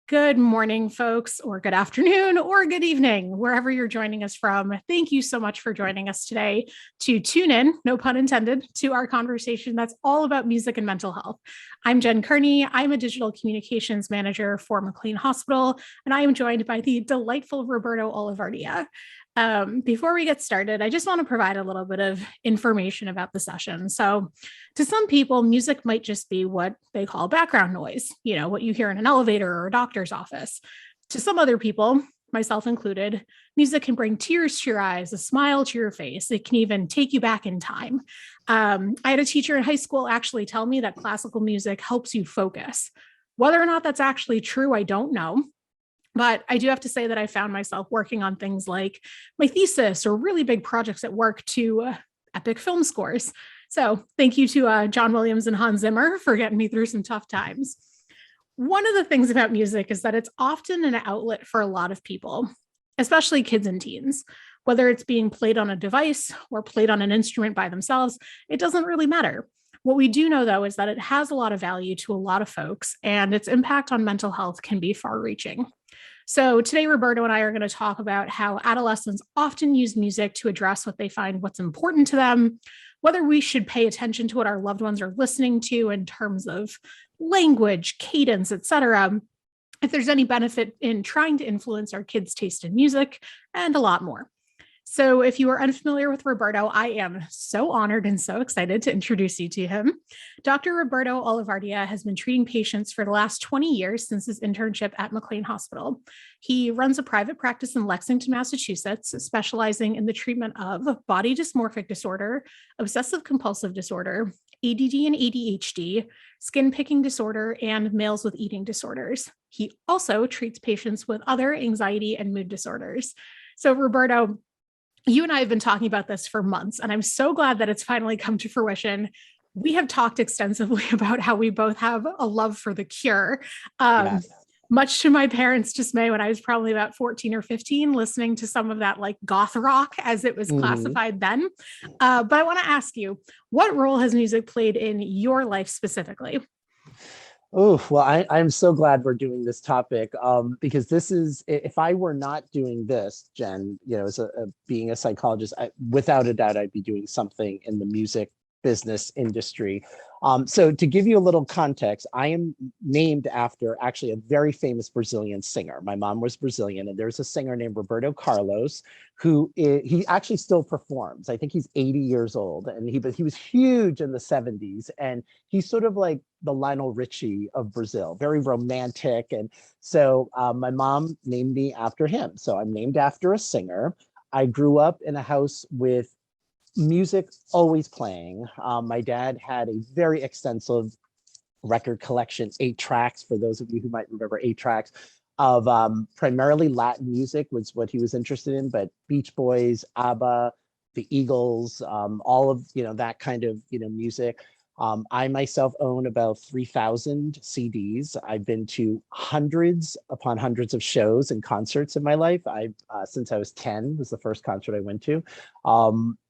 Good morning, folks, or good afternoon, or good evening, wherever you're joining us from. Thank you so much for joining us today to tune in, no pun intended, to our conversation that's all about music and mental health. I'm Jen Kearney. I'm a digital communications manager for McLean Hospital, and I am joined by the delightful Roberto Olivardia. Before we get started, I just want to provide a little bit of information about the session. So, to some people, music might just be what they call background noise, what you hear in an elevator or a doctor's office. To some other people, myself included, music can bring tears to your eyes, a smile to your face. It can even take you back in time. I had a teacher in high school actually tell me that classical music helps you focus. Whether or not that's actually true, I don't know. But I do have to say that I found myself working on things like my thesis or really big projects at work to epic film scores. So thank you to John Williams and Hans Zimmer for getting me through some tough times. One of the things about music is that it's often an outlet for a lot of people, especially kids and teens. Whether it's being played on a device or played on an instrument by themselves, it doesn't really matter. What we do know, though, is that it has a lot of value to a lot of folks, and its impact on mental health can be far reaching. So today, Roberto and I are going to talk about how adolescents often use music to address what they find what's important to them, whether we should pay attention to what our loved ones are listening to in terms of language, cadence, etc., if there's any benefit in trying to influence our kids' taste in music, and a lot more. So if you are unfamiliar with Roberto, I am so honored and so excited to introduce you to him. Dr. Roberto Olivardia has been treating patients for the last 20 years since his internship at McLean Hospital. He runs a private practice in Lexington, Massachusetts, specializing in the treatment of body dysmorphic disorder, obsessive compulsive disorder, ADD and ADHD, skin picking disorder, and males with eating disorders. He also treats patients with other anxiety and mood disorders. So Roberto, you and I have been talking about this for months, and I'm so glad that it's finally come to fruition. We have talked extensively about how we both have a love for The Cure. Yes. Much to my parents' dismay, when I was probably about 14 or 15, listening to some of that like goth rock as it was classified then. But I want to ask you, what role has music played in your life specifically? Oh, well, I'm so glad we're doing this topic because this is, if I were not doing this, Jen, as being a psychologist, without a doubt, I'd be doing something in the music business industry. So to give you a little context, I am named after actually a very famous Brazilian singer. My mom was Brazilian, and there's a singer named Roberto Carlos he actually still performs. I think he's 80 years old, and he was huge in the 70s, and he's sort of like the Lionel Richie of Brazil, very romantic. And so my mom named me after him. So I'm named after a singer. I grew up in a house with music always playing. My dad had a very extensive record collection, 8 tracks, for those of you who might remember 8 tracks, of primarily Latin music was what he was interested in, but Beach Boys, ABBA, the Eagles, all of that kind of music. I myself own about 3,000 CDs. I've been to hundreds upon hundreds of shows and concerts in my life. I since I was 10 was the first concert I went to.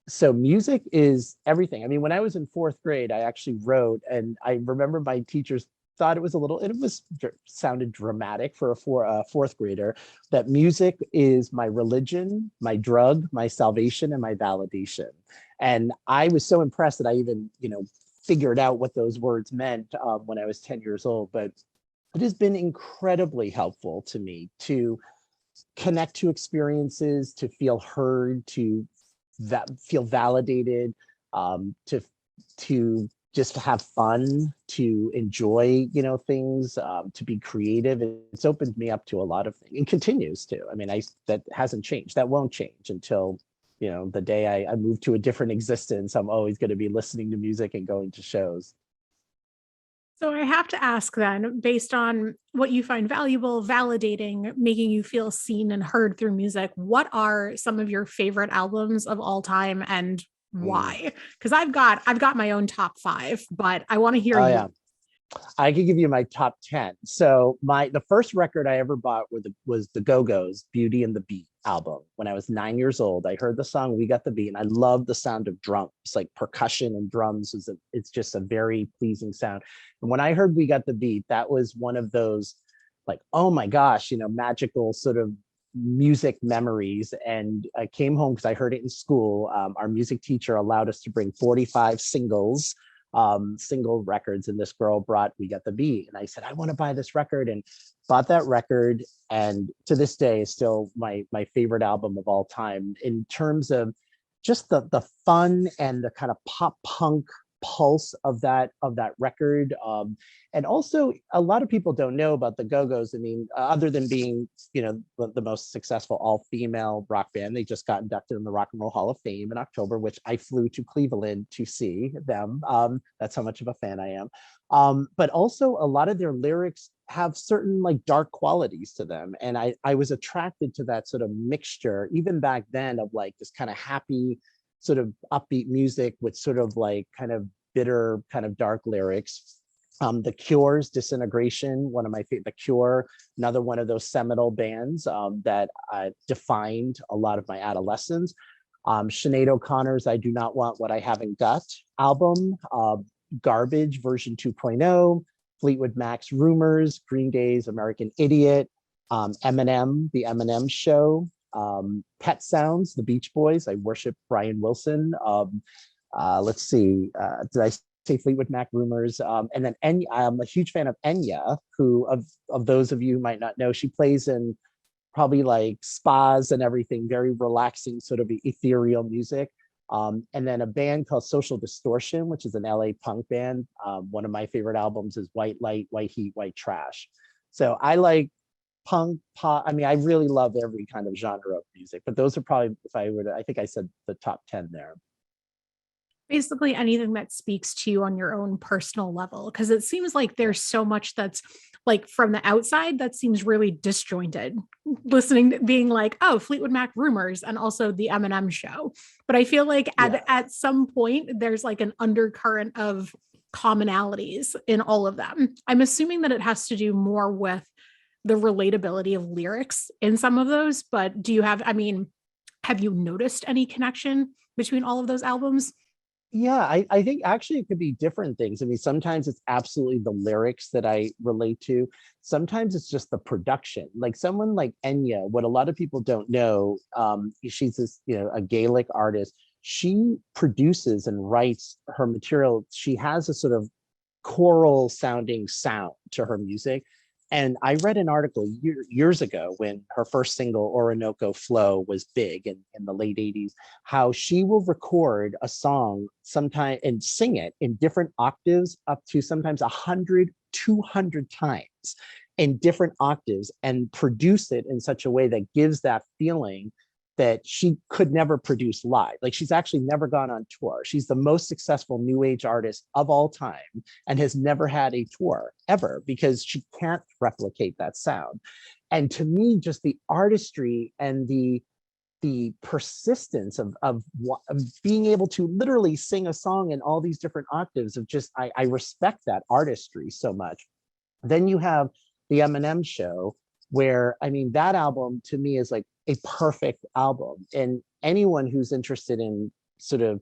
So music is everything. I mean, when I was in 4th grade, I actually wrote, and I remember my teachers thought it was sounded dramatic for a 4th grader, that music is my religion, my drug, my salvation, and my validation. And I was so impressed that I even, figured out what those words meant when I was 10 years old. But it has been incredibly helpful to me to connect to experiences, to feel heard, to feel validated, to just have fun, to enjoy, things, to be creative. It's opened me up to a lot of things, and continues to. I mean, that hasn't changed. That won't change until the day I move to a different existence. I'm always going to be listening to music and going to shows. So I have to ask then, based on what you find valuable, validating, making you feel seen and heard through music, what are some of your favorite albums of all time and why? Because I've got my own top 5, but I want to hear you. Yeah. I could give you my top 10. So the first record I ever bought was the Go-Go's Beauty and the Beat album. When I was 9 years old, I heard the song We Got the Beat, and I love the sound of drums, like percussion and drums. It's just a very pleasing sound. And when I heard We Got the Beat, that was one of those like, oh my gosh, magical sort of music memories. And I came home because I heard it in school. Our music teacher allowed us to bring 45 single records, and this girl brought We Got the Beat, and I said, I want to buy this record, and bought that record. And to this day is still my favorite album of all time, in terms of just the fun and the kind of pop punk pulse of that record. And also, a lot of people don't know about the Go-Go's. I mean, other than being, the most successful all-female rock band, they just got inducted in the Rock and Roll Hall of Fame in October, which I flew to Cleveland to see them. That's how much of a fan I am. But also, a lot of their lyrics have certain like dark qualities to them, and I was attracted to that sort of mixture even back then, of like this kind of happy sort of upbeat music with sort of like kind of bitter kind of dark lyrics. The Cure's Disintegration, one of my favorite. The Cure, another one of those seminal bands that defined a lot of my adolescence. Sinead O'Connor's I Do Not Want What I Haven't Got album, Garbage version 2.0, Fleetwood Mac's Rumors, Green Day's American Idiot, Eminem, The Eminem Show, Pet Sounds, The Beach Boys. I worship Brian Wilson. Let's see, did I say Fleetwood Mac, Rumors? And then I'm a huge fan of Enya, who of those of you who might not know, she plays in probably like spas and everything, very relaxing sort of ethereal music. And then a band called Social Distortion, which is an LA punk band. One of my favorite albums is White Light, White Heat, White Trash. So I like punk, pop. I mean, I really love every kind of genre of music, but those are probably, I think I said the top 10 there. Basically anything that speaks to you on your own personal level, because it seems like there's so much that's like from the outside that seems really disjointed, listening, being like, oh, Fleetwood Mac, Rumors, and also the Eminem Show. But I feel like at some point there's like an undercurrent of commonalities in all of them. I'm assuming that it has to do more with the relatability of lyrics in some of those, but have you noticed any connection between all of those albums? Yeah, I think actually it could be different things. I mean, sometimes it's absolutely the lyrics that I relate to. Sometimes it's just the production. Like someone like Enya, what a lot of people don't know, she's this, a Gaelic artist. She produces and writes her material. She has a sort of choral sounding sound to her music. And I read an article years ago when her first single, Orinoco Flow, was big in the late 80s, how she will record a song sometime and sing it in different octaves, up to sometimes 100, 200 times in different octaves, and produce it in such a way that gives that feeling that she could never produce live. Like she's actually never gone on tour. She's the most successful new age artist of all time and has never had a tour ever because she can't replicate that sound. And to me, just the artistry and the persistence of being able to literally sing a song in all these different octaves of just, I respect that artistry so much. Then you have the Eminem Show, where, I mean, that album to me is like a perfect album. And anyone who's interested in sort of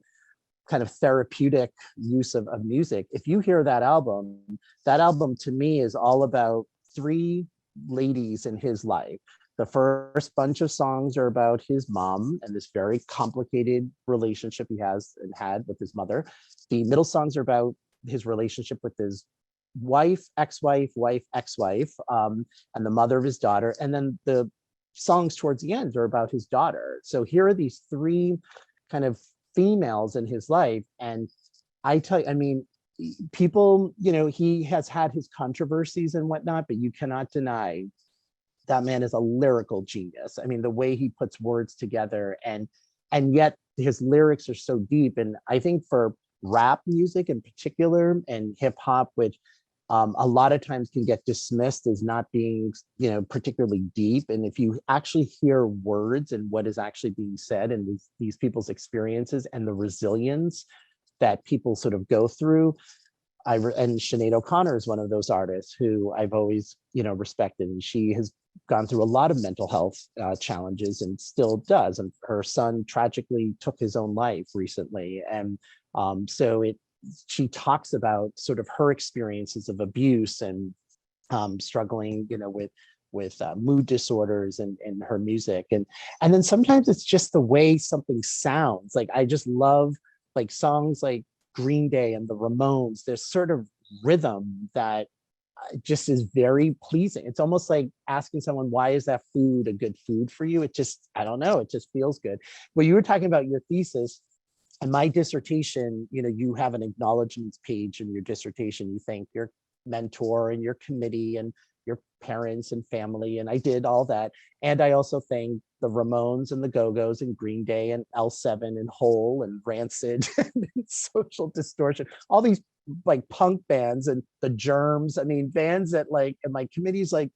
kind of therapeutic use of music, if you hear that album to me is all about three ladies in his life. The first bunch of songs are about his mom and this very complicated relationship he has and had with his mother. The middle songs are about his relationship with his wife, ex-wife, wife, ex-wife, and the mother of his daughter. And then the songs towards the end are about his daughter. So here are these three kind of females in his life. And I tell you, I mean, people, he has had his controversies and whatnot, but you cannot deny that man is a lyrical genius. I mean, the way he puts words together, and yet his lyrics are so deep. And I think for rap music in particular, and hip hop, which a lot of times can get dismissed as not being, particularly deep. And if you actually hear words and what is actually being said and these people's experiences and the resilience that people sort of go through, and Sinead O'Connor is one of those artists who I've always, respected. And she has gone through a lot of mental health challenges and still does. And her son tragically took his own life recently. And so she talks about sort of her experiences of abuse and struggling, with mood disorders and her music. And then sometimes it's just the way something sounds. Like I just love like songs like Green Day and the Ramones. There's sort of rhythm that just is very pleasing. It's almost like asking someone, why is that food a good food for you? It just, I don't know, it just feels good. Well, you were talking about your thesis and my dissertation, you have an acknowledgements page in your dissertation. You thank your mentor and your committee and your parents and family. And I did all that. And I also thanked the Ramones and the Go-Go's and Green Day and L7 and Hole and Rancid and Social Distortion, all these like punk bands and the Germs. I mean, bands that like, and my committee's like,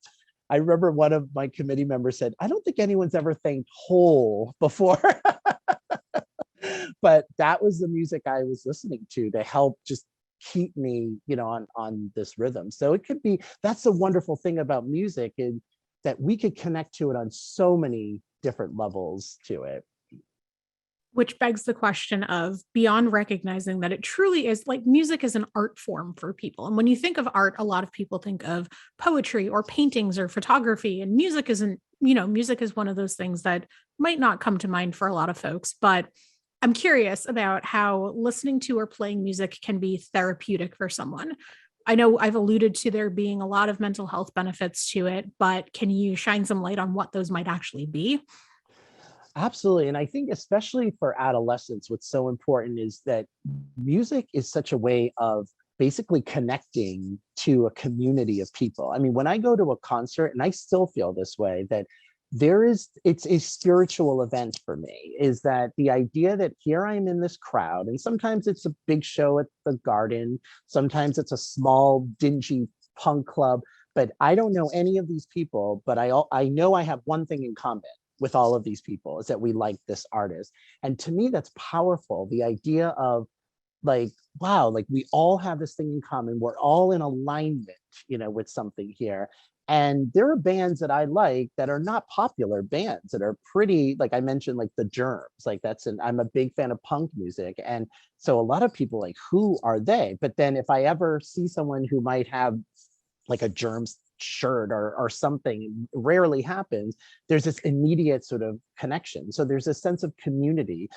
I remember one of my committee members said, I don't think anyone's ever thanked Hole before. But that was the music I was listening to help just keep me, on this rhythm. So it could be, that's the wonderful thing about music, is that we could connect to it on so many different levels to it. Which begs the question of, beyond recognizing that it truly is like music is an art form for people. And when you think of art, a lot of people think of poetry or paintings or photography, and music isn't, music is one of those things that might not come to mind for a lot of folks. But I'm curious about how listening to or playing music can be therapeutic for someone. I know I've alluded to there being a lot of mental health benefits to it, but can you shine some light on what those might actually be? Absolutely. And I think especially for adolescents, what's so important is that music is such a way of basically connecting to a community of people. I mean, when I go to a concert, and I still feel this way, that it's a spiritual event for me, is that the idea that here I am in this crowd, and sometimes it's a big show at the Garden, sometimes it's a small, dingy punk club, but I don't know any of these people, but I know I have one thing in common with all of these people, is that we like this artist. And to me, that's powerful. The idea of like, wow, like we all have this thing in common. We're all in alignment, with something here. And there are bands that I like that are not popular bands, that are pretty, like I mentioned, like the Germs, like I'm a big fan of punk music. And so a lot of people like, who are they? But then if I ever see someone who might have like a Germs shirt or something, rarely happens, there's this immediate sort of connection. So there's a sense of community.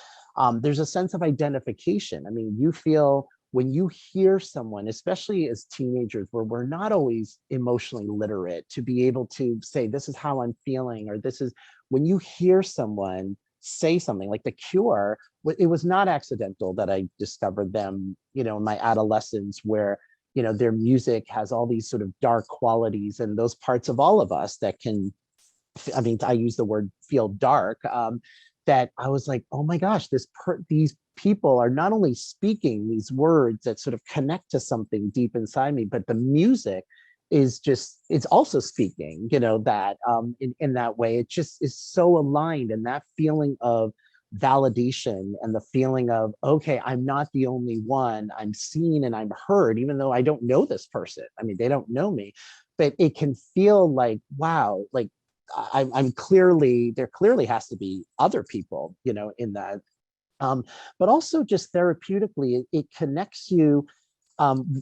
There's a sense of identification. I mean, you feel when you hear someone, especially as teenagers, where we're not always emotionally literate, to be able to say, this is how I'm feeling, or this is, when you hear someone say something like The Cure, it was not accidental that I discovered them, in my adolescence, where their music has all these sort of dark qualities, and those parts of all of us that can, I mean, I use the word feel dark, that I was like, oh my gosh, these people are not only speaking these words that sort of connect to something deep inside me, but the music it's also speaking, that in that way. It just is so aligned, and that feeling of validation and the feeling of, okay, I'm not the only one, I'm seen and I'm heard, even though I don't know this person. I mean, they don't know me, but it can feel like, wow, like I'm clearly, there clearly has to be other people, in that. But also just therapeutically, it connects you.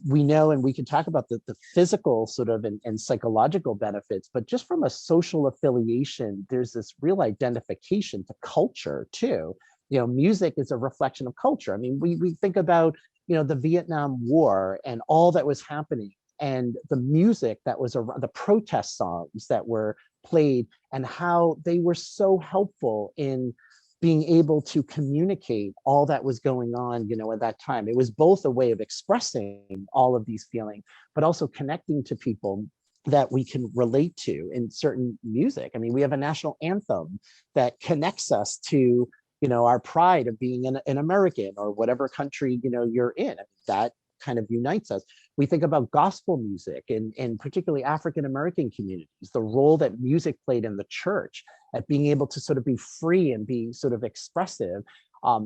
We know, and we can talk about the physical sort of and psychological benefits, but just from a social affiliation, there's this real identification to culture too. Music is a reflection of culture. I mean, we think about, the Vietnam War and all that was happening, and the music that was around, the protest songs that were played, and how they were so helpful in being able to communicate all that was going on, at that time. It was both a way of expressing all of these feelings, but also connecting to people that we can relate to in certain music. I mean, we have a national anthem that connects us to, our pride of being an American, or whatever country, you're in. I mean, that kind of unites us. We think about gospel music and particularly African American communities, the role that music played in the church at being able to sort of be free and be sort of expressive.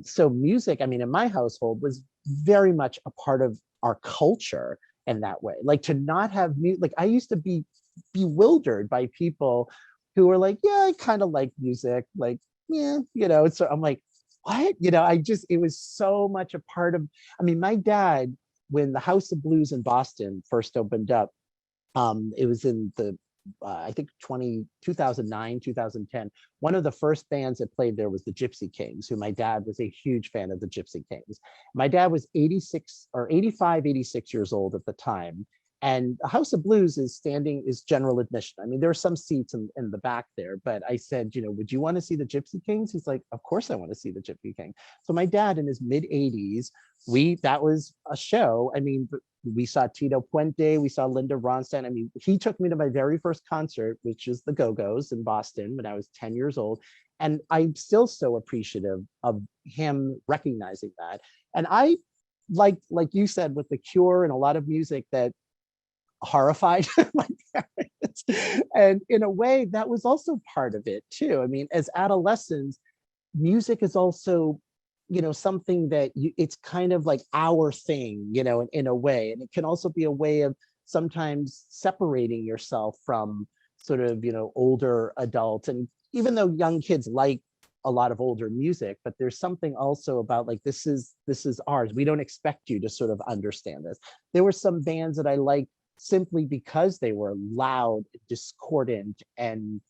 So music, I mean, in my household was very much a part of our culture in that way. Like to not have music, like I used to be bewildered by people who were like, yeah, I kind of like music, like, yeah, so I'm like, what? It was so much a part of, I mean, my dad, when the House of Blues in Boston first opened up, It was in the I think 2009, 2010. One of the first bands that played there was the Gypsy Kings, who my dad was a huge fan of the Gypsy Kings. My dad was 86 or 85, 86 years old at the time. And House of Blues is general admission. I mean, there are some seats in the back there, but I said, would you want to see the Gypsy Kings? He's like, of course I want to see the Gypsy King. So my dad in his mid 80s, that was a show. I mean, we saw Tito Puente, we saw Linda Ronstadt. I mean, he took me to my very first concert, which is the Go-Go's in Boston when I was 10 years old. And I'm still so appreciative of him recognizing that. And I, like you said, with The Cure and a lot of music that horrified my parents. And in a way, that was also part of it too. I mean, as adolescents, music is also something that it's kind of like our thing, in a way. And it can also be a way of sometimes separating yourself from sort of, older adults. And even though young kids like a lot of older music, but there's something also about like, this is ours. We don't expect you to sort of understand this. There were some bands that I liked simply because they were loud, discordant, and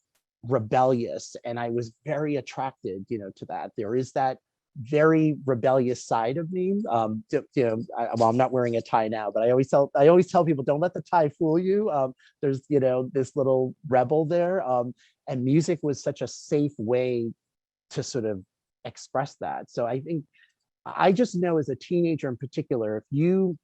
rebellious. And I was very attracted, to that. There is that very rebellious side of me. Well, I'm not wearing a tie now, but I always tell people, don't let the tie fool you. There's, this little rebel there. And music was such a safe way to sort of express that. So I think, I just know as a teenager in particular, if you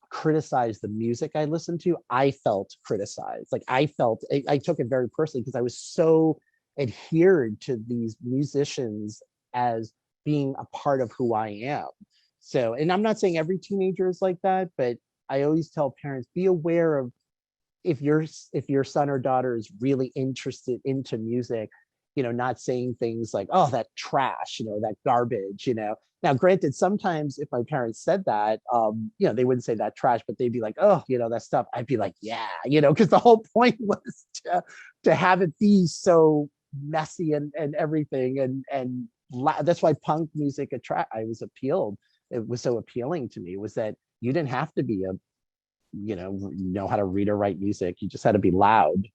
criticize the music I listened to, I felt criticized. Like I took it very personally because I was so adhered to these musicians as being a part of who I am. So, and I'm not saying every teenager is like that, but I always tell parents, be aware of if your son or daughter is really interested into music, not saying things like, oh, that trash, that garbage, Now, granted, sometimes if my parents said that, they wouldn't say that trash, but they'd be like, oh, that stuff. I'd be like, yeah, because the whole point was to have it be so messy and everything. And that's why punk music it was so appealing to me, was that you didn't have to be know how to read or write music. You just had to be loud.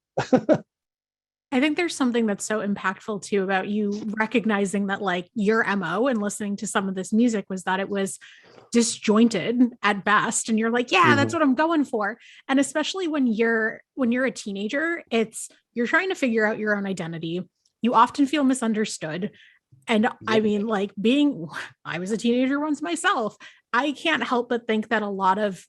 I think there's something that's so impactful too about you recognizing that like your MO and listening to some of this music was that it was disjointed at best. And you're like, yeah, that's what I'm going for. And especially when you're a teenager, you're trying to figure out your own identity. You often feel misunderstood. And I mean, like I was a teenager once myself. I can't help but think that a lot of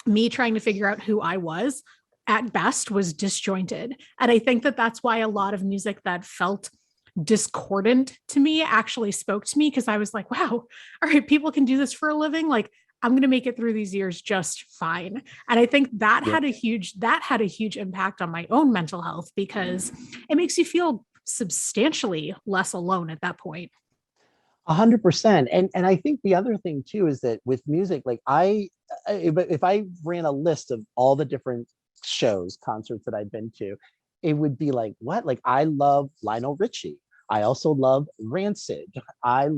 me trying to figure out who I was at best was disjointed. And I think that that's why a lot of music that felt discordant to me actually spoke to me, because I was like, wow, all right, people can do this for a living. Like, I'm going to make it through these years just fine. And I think that had a huge impact on my own mental health, because it makes you feel substantially less alone at that point. 100%. And I think the other thing too is that with music, like if I ran a list of all the different concerts that I've been to, it would be like, what? Like, I love Lionel Richie. I also love Rancid. I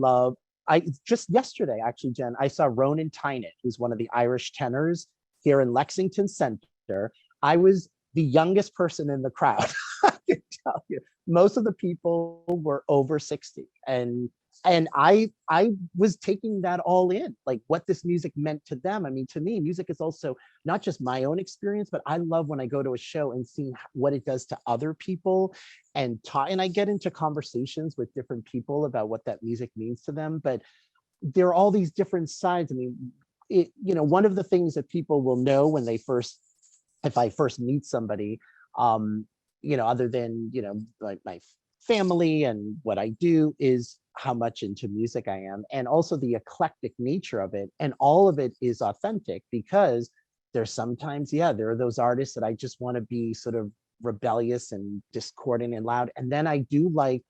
just yesterday, actually, Jen, I saw Ronan Tynett, who's one of the Irish tenors here in Lexington Center. I was the youngest person in the crowd. I can tell you, most of the people were over 60. And I was taking that all in, like what this music meant to them. I mean, to me, music is also not just my own experience, but I love when I go to a show and see what it does to other people, and I get into conversations with different people about what that music means to them. But there are all these different sides. I mean, one of the things that people will know when if I first meet somebody, other than, like my family and what I do, is how much into music I am, and also the eclectic nature of it. And all of it is authentic, because there's sometimes, there are those artists that I just want to be sort of rebellious and discordant and loud. And then I do like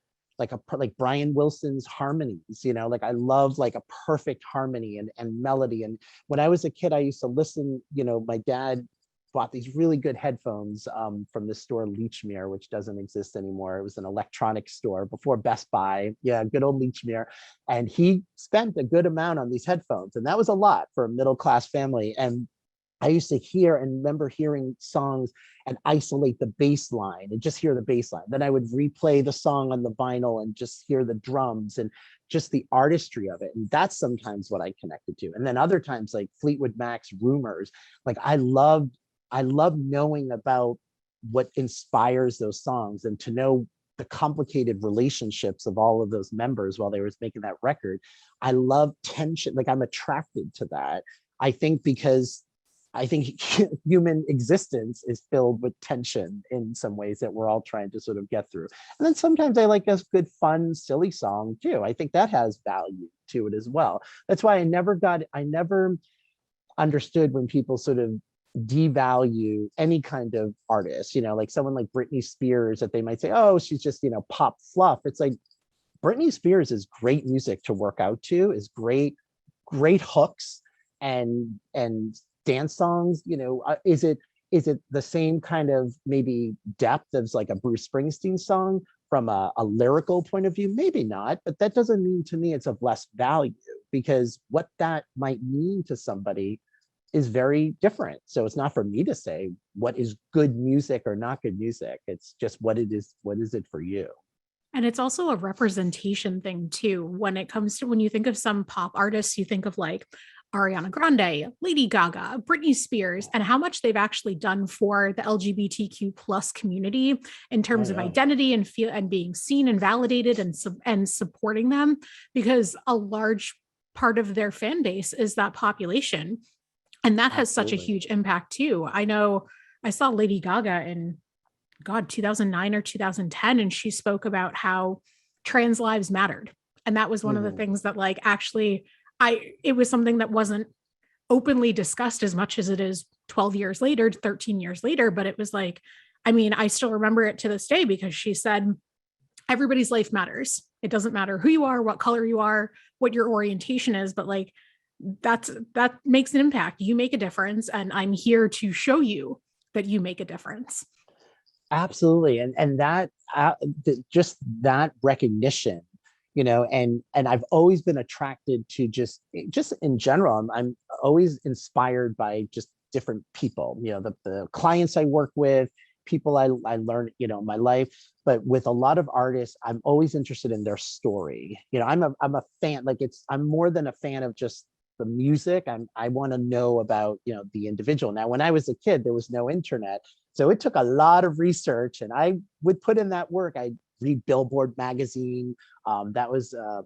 Brian Wilson's harmonies, like I love like a perfect harmony and melody. And when I was a kid, I used to listen, my dad bought these really good headphones from the store Lechmere, which doesn't exist anymore. It was an electronics store before Best Buy. Yeah, good old Lechmere. And he spent a good amount on these headphones. And that was a lot for a middle-class family. And I used to hear and remember hearing songs and isolate the bass line and just hear the bass line. Then I would replay the song on the vinyl and just hear the drums and just the artistry of it. And that's sometimes what I connected to. And then other times like Fleetwood Mac's Rumors, like I love knowing about what inspires those songs and to know the complicated relationships of all of those members while they were making that record. I love tension. Like I'm attracted to that. I think because I think human existence is filled with tension in some ways that we're all trying to sort of get through. And then sometimes I like a good, fun, silly song too. I think that has value to it as well. That's why I never understood when people sort of devalue any kind of artist, like someone like Britney Spears, that they might say, oh, she's just, pop fluff. It's like Britney Spears is great music to work out to, is great hooks and dance songs. Is it the same kind of maybe depth as like a Bruce Springsteen song from a lyrical point of view? Maybe not, but that doesn't mean to me it's of less value, because what that might mean to somebody is very different. So it's not for me to say what is good music or not good music. It's just what is it for you? And it's also a representation thing too. When it comes to when you think of some pop artists, you think of like Ariana Grande, Lady Gaga, Britney Spears, and how much they've actually done for the LGBTQ plus community in terms of identity and feel and being seen and validated and supporting them, because a large part of their fan base is that population. And that has such a huge impact too. I know I saw Lady Gaga in 2009 or 2010, and she spoke about how trans lives mattered. And that was one of the things that like actually it was something that wasn't openly discussed as much as it is 12 years later, 13 years later. But it was like, I mean, I still remember it to this day because she said, everybody's life matters. It doesn't matter who you are, what color you are, what your orientation is, but like, that makes an impact. You make a difference, and I'm here to show you that you make a difference. Absolutely. And that just that recognition, and I've always been attracted to just in general, I'm always inspired by just different people, the clients I work with, people I learn, in my life. But with a lot of artists, I'm always interested in their story. I'm a fan, like I'm more than a fan of just the music. I want to know about, the individual. Now, when I was a kid, there was no internet. So it took a lot of research, and I would put in that work. I read Billboard magazine. I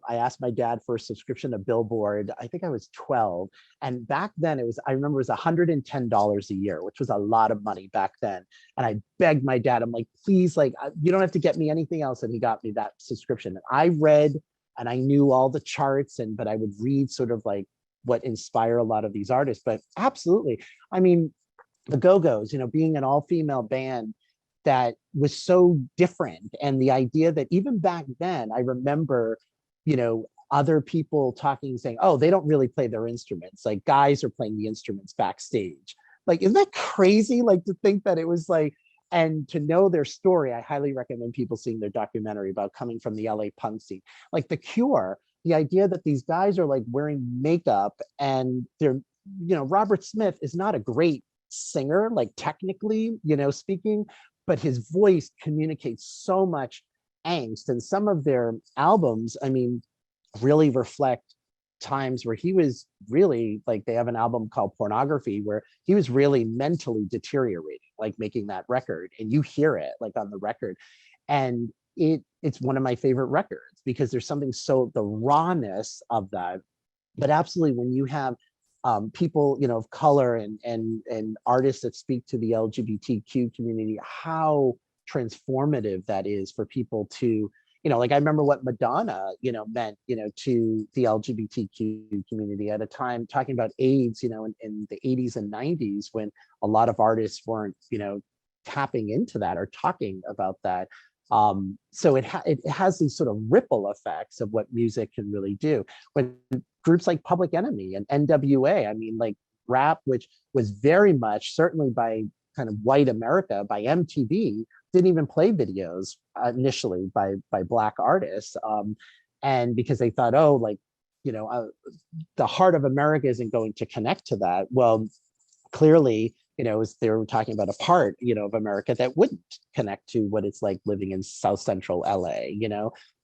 asked my dad for a subscription to Billboard. I think I was 12. And back then I remember it was $110 a year, which was a lot of money back then. And I begged my dad, I'm like, please, like, you don't have to get me anything else. And he got me that subscription. And I read, and I knew all the charts, but I would read sort of like what inspire a lot of these artists. But absolutely, I mean, the Go-Go's, being an all-female band that was so different. And the idea that even back then, I remember, other people talking, saying, oh, they don't really play their instruments. Like guys are playing the instruments backstage. Like, isn't that crazy? Like to think that it was like, and to know their story, I highly recommend people seeing their documentary about coming from the LA punk scene. Like The Cure, the idea that these guys are like wearing makeup and they're, Robert Smith is not a great singer, like technically, speaking, but his voice communicates so much angst. And some of their albums, I mean, really reflect times where he was really like, they have an album called Pornography where he was really mentally deteriorating, like making that record, and you hear it like on the record. And it's one of my favorite records because there's something so the rawness of that. But absolutely, when you have people, of color and artists that speak to the LGBTQ community, how transformative that is for people to, like I remember what Madonna, meant, to the LGBTQ community at a time, talking about AIDS, in the 80s and 90s, when a lot of artists weren't, tapping into that or talking about that. So it has these sort of ripple effects of what music can really do. When groups like Public Enemy and NWA, I mean, like rap, which was very much certainly by kind of white America, by MTV, didn't even play videos initially by Black artists, and because they thought, oh, like, the heart of America isn't going to connect to that. Well, clearly, they were talking about a part, of America that wouldn't connect to what it's like living in South Central LA,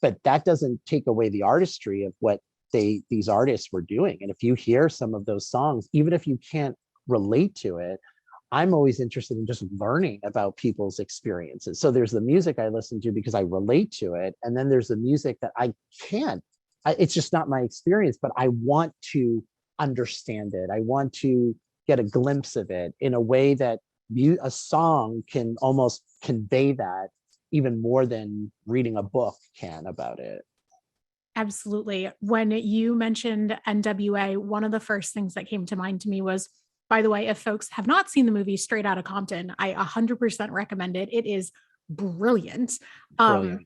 but that doesn't take away the artistry of what these artists were doing. And if you hear some of those songs, even if you can't relate to it, I'm always interested in just learning about people's experiences. So there's the music I listen to because I relate to it. And then there's the music that I can't, it's just not my experience, but I want to understand it. I want to get a glimpse of it in a way that a song can almost convey that even more than reading a book can about it. Absolutely. When you mentioned NWA, one of the first things that came to mind to me was, by the way, if folks have not seen the movie Straight Outta Compton, I 100% recommend it. It is brilliant. Brilliant.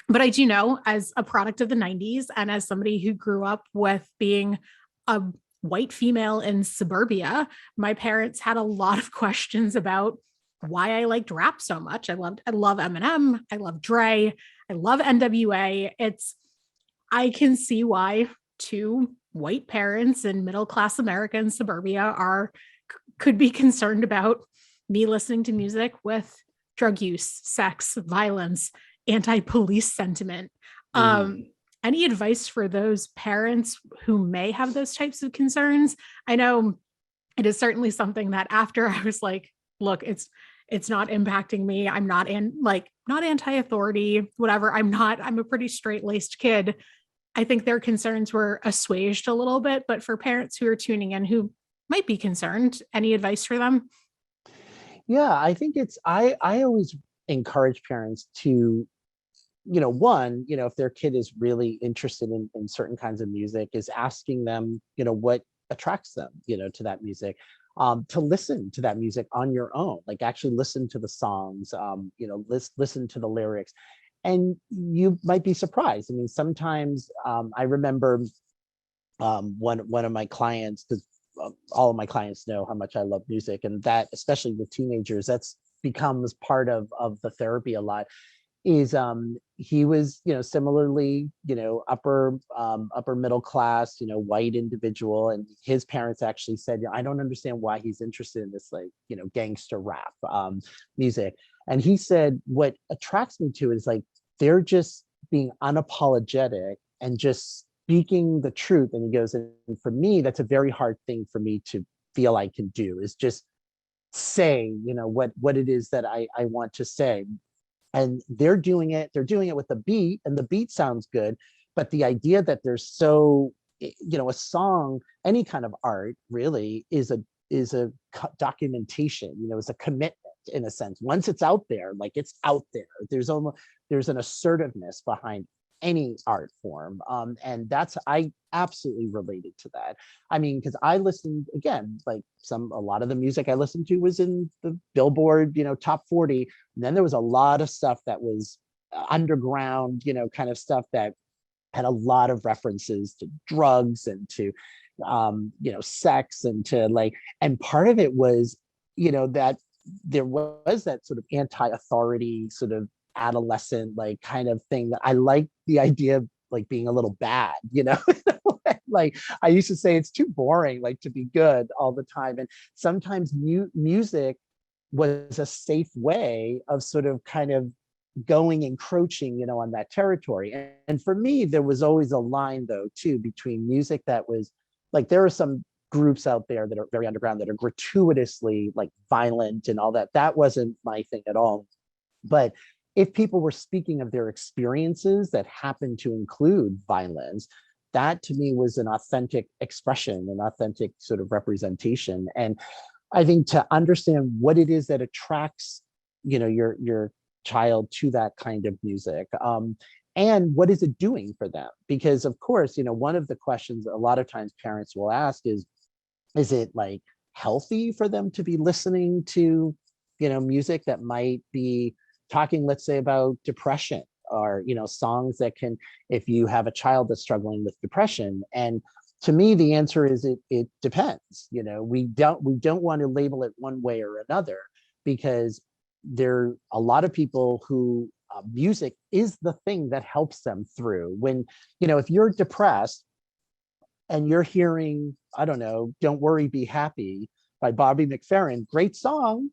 But I do know, as a product of the 90s and as somebody who grew up with being a white female in suburbia, my parents had a lot of questions about why I liked rap so much. I love Eminem. I love Dre. I love NWA. I can see why two white parents in middle-class America in suburbia could be concerned about me listening to music with drug use, sex, violence, anti-police sentiment. Any advice for those parents who may have those types of concerns? I know it is certainly something that after I was like, look, it's not impacting me. I'm not not anti-authority, whatever. I'm a pretty straight-laced kid. I think their concerns were assuaged a little bit, but for parents who are tuning in who might be concerned, any advice for them? Yeah, I think I always encourage parents to, one, if their kid is really interested in certain kinds of music, is asking them, what attracts them, to that music, to listen to that music on your own, like actually listen to the songs, listen to the lyrics. And you might be surprised. I mean, sometimes I remember one of my clients, because all of my clients know how much I love music, and that, especially with teenagers, that's becomes part of the therapy a lot. Is he was, similarly, upper middle class, white individual, and his parents actually said, I don't understand why he's interested in this, like, gangster rap music. And he said, what attracts me to it is like they're just being unapologetic and just speaking the truth. And he goes, and for me, that's a very hard thing for me to feel I can do, is just say, what it is that I want to say. And they're doing it with the beat, and the beat sounds good. But the idea that there's a song, any kind of art really is a documentation, is a commitment in a sense. Once it's out there, like it's out there, there's an assertiveness behind any art form. And I absolutely related to that. I mean, because I listened, again, like a lot of the music I listened to was in the Billboard, top 40. And then there was a lot of stuff that was underground, kind of stuff that had a lot of references to drugs and to, sex, and to and part of it was, that there was that sort of anti-authority sort of adolescent kind of thing that I like the idea of being a little bad, like I used to say, it's too boring to be good all the time. And sometimes music was a safe way of sort of kind of encroaching on that territory. And for me, there was always a line though too between music that was there are some groups out there that are very underground that are gratuitously violent and all that. That wasn't my thing at all. But if people were speaking of their experiences that happened to include violence, that to me was an authentic expression, an authentic sort of representation. And I think to understand what it is that attracts, your child to that kind of music, and what is it doing for them? Because of course, one of the questions a lot of times parents will ask is it healthy for them to be listening to, music that might be talking, let's say, about depression, or songs that can, if you have a child that's struggling with depression? And to me, the answer is it depends. We don't want to label it one way or another, because there are a lot of people who music is the thing that helps them through. When if you're depressed and you're hearing, I don't know, "Don't Worry, Be Happy," by Bobby McFerrin. Great song,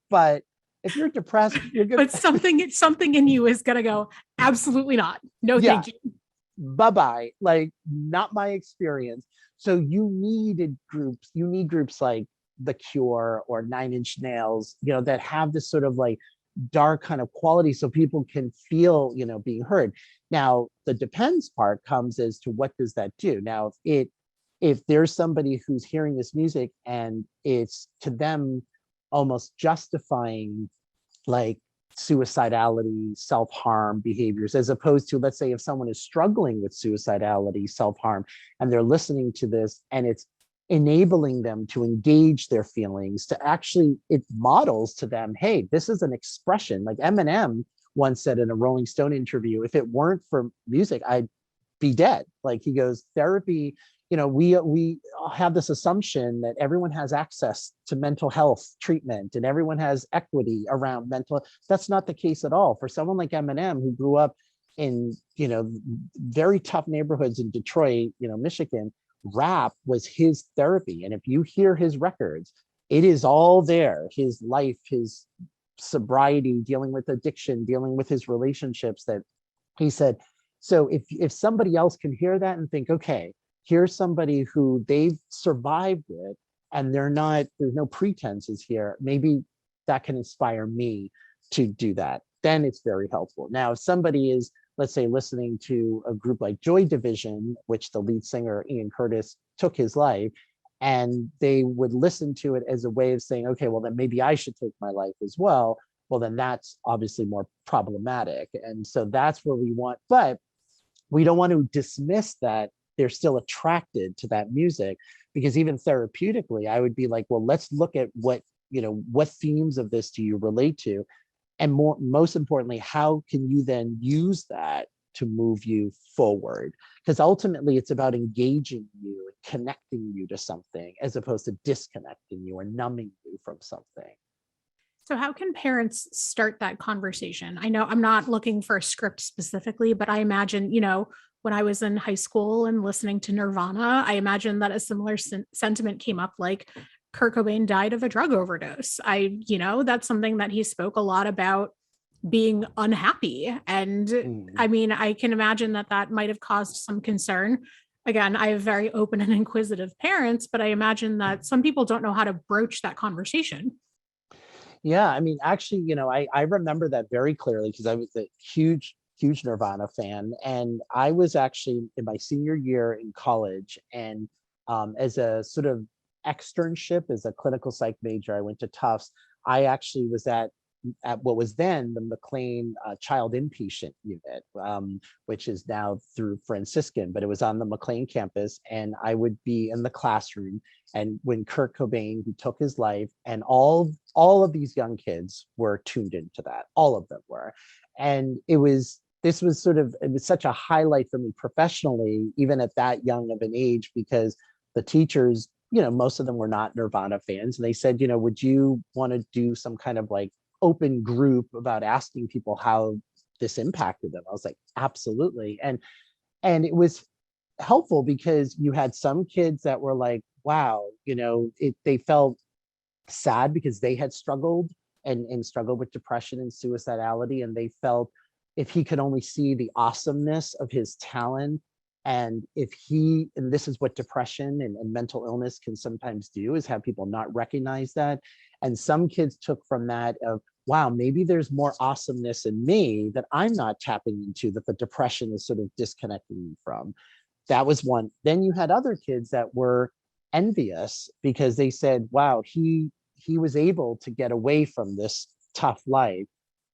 but if you're depressed, you're gonna But something in you is gonna go, absolutely not. No, yeah, thank you. bye-bye. Like, not my experience. So you need groups like The Cure or Nine Inch Nails, that have this sort of like dark kind of quality so people can feel, being heard. Now, the depends part comes as to what does that do. Now, if there's somebody who's hearing this music and it's to them almost justifying like suicidality, self-harm behaviors, as opposed to, let's say, if someone is struggling with suicidality, self-harm, and they're listening to this and it's enabling them to engage their feelings, to actually, it models to them, hey, this is an expression. Like Eminem once said in a Rolling Stone interview, if it weren't for music, I'd be dead. Like, he goes, therapy, we have this assumption that everyone has access to mental health treatment and everyone has equity around mental. That's not the case at all. For someone like Eminem, who grew up in, very tough neighborhoods in Detroit, Michigan, rap was his therapy. And if you hear his records, it is all there. His life, his sobriety, dealing with addiction, dealing with his relationships, that he said. So if somebody else can hear that and think, okay, here's somebody who they've survived it and there's no pretenses here, maybe that can inspire me to do that, then it's very helpful. Now, if somebody is, let's say, listening to a group like Joy Division, which the lead singer Ian Curtis took his life, and they would listen to it as a way of saying, okay, well, then maybe I should take my life as well, well, then that's obviously more problematic. And so that's where we want, but we don't want to dismiss that they're still attracted to that music, because even therapeutically, I would be like, well, let's look at what themes of this do you relate to? And most importantly, how can you then use that to move you forward? Because ultimately it's about engaging you and connecting you to something, as opposed to disconnecting you or numbing you from something. So, how can parents start that conversation? I know I'm not looking for a script specifically, but I imagine, when I was in high school and listening to Nirvana, I imagine that a similar sentiment came up, like Kurt Cobain died of a drug overdose. That's something that he spoke a lot about, being unhappy. And Mm. I mean, I can imagine that might have caused some concern. Again, I have very open and inquisitive parents, but I imagine that some people don't know how to broach that conversation. Yeah, I mean, actually, I remember that very clearly because I was a huge Nirvana fan. And I was actually in my senior year in college. And as a sort of externship, as a clinical psych major, I went to Tufts. I actually was at what was then the McLean Child Inpatient Unit, which is now through Franciscan, but it was on the McLean campus. And I would be in the classroom. And when Kurt Cobain, he took his life, and all of these young kids were tuned into that. All of them were. And it was such a highlight for me professionally, even at that young of an age, because the teachers, most of them were not Nirvana fans. And they said, would you want to do some kind of like open group about asking people how this impacted them? I was like, absolutely. And it was helpful because you had some kids that were like, wow, they felt sad because they had struggled and struggled with depression and suicidality. And they felt if he could only see the awesomeness of his talent, and and this is what depression and mental illness can sometimes do, is have people not recognize that. And some kids took from that of, wow, maybe there's more awesomeness in me that I'm not tapping into, that the depression is sort of disconnecting me from. That was one. Then you had other kids that were envious because they said, wow, he was able to get away from this tough life,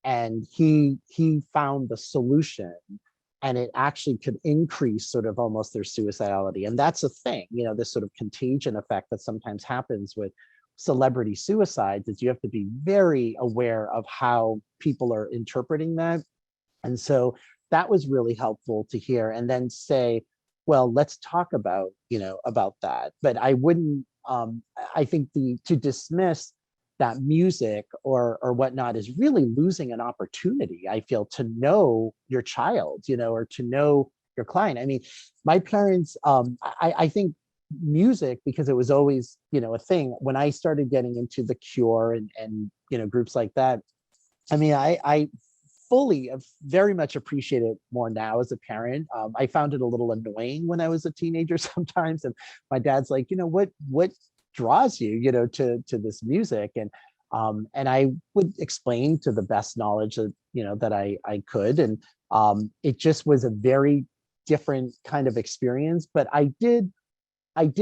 and he found the solution, and it actually could increase sort of almost their suicidality. And that's a thing, this sort of contagion effect that sometimes happens with celebrity suicides, is you have to be very aware of how people are interpreting that. And so that was really helpful to hear, and then say, well, let's talk about about that. But I wouldn't I think to dismiss that music or whatnot is really losing an opportunity, I feel, to know your child, or to know your client. I mean, my parents, I think music, because it was always, a thing. When I started getting into The Cure and groups like that, I mean, I fully very much appreciate it more now as a parent. I found it a little annoying when I was a teenager sometimes, and my dad's like, what draws you, to this music, and I would explain to the best knowledge that that I could, and it just was a very different kind of experience. But I did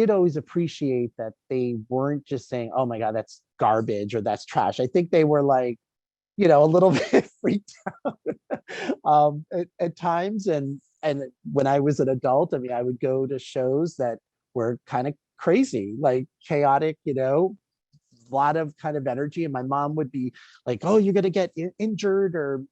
always appreciate that they weren't just saying, "Oh my God, that's garbage" or "That's trash." I think they were like, a little bit freaked out at times. And when I was an adult, I mean, I would go to shows that were kind of crazy, like chaotic, a lot of kind of energy. And my mom would be like, "Oh, you're gonna get injured," or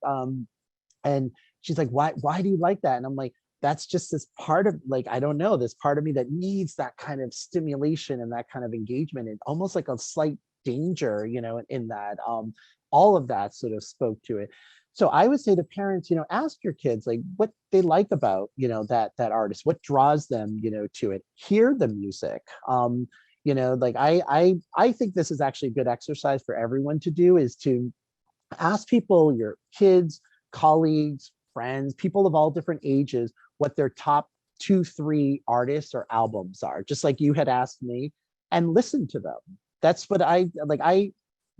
and she's like, why do you like that? And I'm like, that's just this part of, like, I don't know, this part of me that needs that kind of stimulation and that kind of engagement, and almost like a slight danger, in that. All of that sort of spoke to it. So I would say to parents, ask your kids like what they like about, that artist, what draws them, to it. Hear the music. Like I think this is actually a good exercise for everyone to do, is to ask people, your kids, colleagues, friends, people of all different ages, what their top 2, 3 artists or albums are, just like you had asked me, and listen to them. That's what I like. I